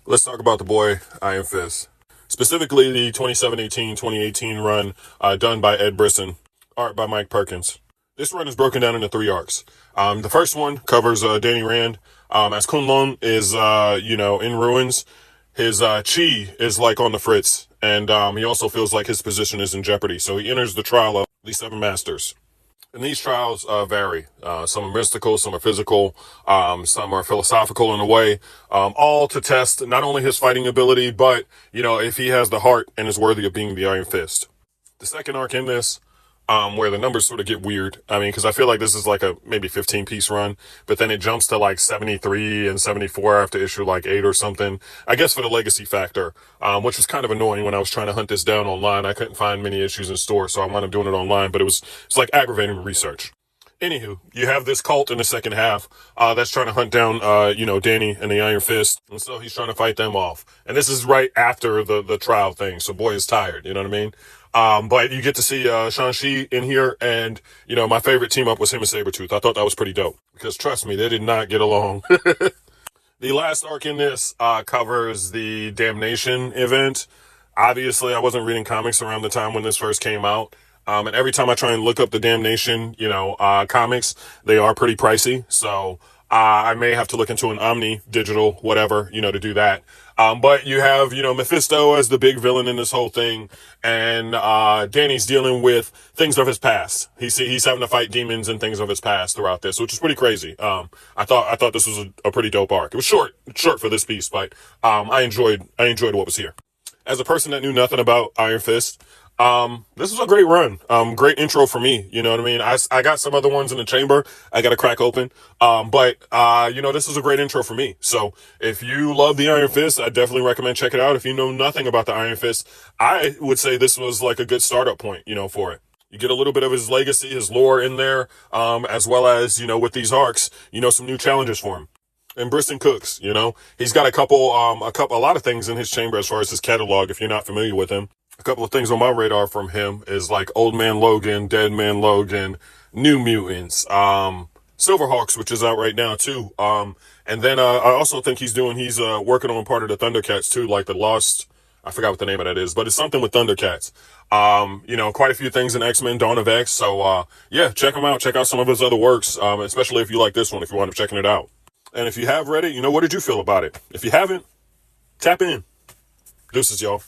Let's talk about the boy Iron Fist. Specifically, the 2017-2018 run done by Ed Brisson, art by Mike Perkins. This run is broken down into three arcs. The first one covers Danny Rand. As Kunlun is, in ruins, his chi is like on the fritz, and he also feels like his position is in jeopardy. So he enters the trial of the Seven Masters. And these trials vary. Some are mystical, some are physical, some are philosophical in a way, all to test not only his fighting ability, but, if he has the heart and is worthy of being the Iron Fist. The second arc in this, where the numbers sort of get weird. I mean, because I feel like this is like a maybe 15-piece run, but then it jumps to like 73 and 74 after issue like 8 or something. I guess for the legacy factor, which was kind of annoying when I was trying to hunt this down online. I couldn't find many issues in store, so I wound up doing it online, but it's like aggravating research. Anywho, you have this cult in the second half that's trying to hunt down, Danny and the Iron Fist. And so he's trying to fight them off. And this is right after the trial thing. So boy is tired, you know what I mean? But you get to see Shang-Chi in here. And, my favorite team up was him and Sabretooth. I thought that was pretty dope. Because trust me, they did not get along. The last arc in this covers the Damnation event. Obviously, I wasn't reading comics around the time when this first came out. And every time I try and look up the Damnation, comics, they are pretty pricey. So I may have to look into an Omni digital, whatever, to do that. But you have, Mephisto as the big villain in this whole thing. And Danny's dealing with things of his past. He's having to fight demons and things of his past throughout this, which is pretty crazy. I thought this was a pretty dope arc. It was short for this piece, but I enjoyed what was here. As a person that knew nothing about Iron Fist, this was a great run. Great intro for me. You know what I mean? I got some other ones in the chamber. I got to crack open. But this was a great intro for me. So if you love the Iron Fist, I definitely recommend check it out. If you know nothing about the Iron Fist, I would say this was like a good startup point, for it. You get a little bit of his legacy, his lore in there, as well as, with these arcs, some new challenges for him. And Brisson cooks, he's got a lot of things in his chamber as far as his catalog, if you're not familiar with him. A couple of things on my radar from him is like Old Man Logan, Dead Man Logan, New Mutants, Silverhawks, which is out right now too. And then, I also think he's working on part of the Thundercats too, like the Lost, I forgot what the name of that is, but it's something with Thundercats. Quite a few things in X-Men, Dawn of X. So, check him out. Check out some of his other works, especially if you like this one, if you wind up checking it out. And if you have read it, what did you feel about it? If you haven't, tap in. Deuces, y'all.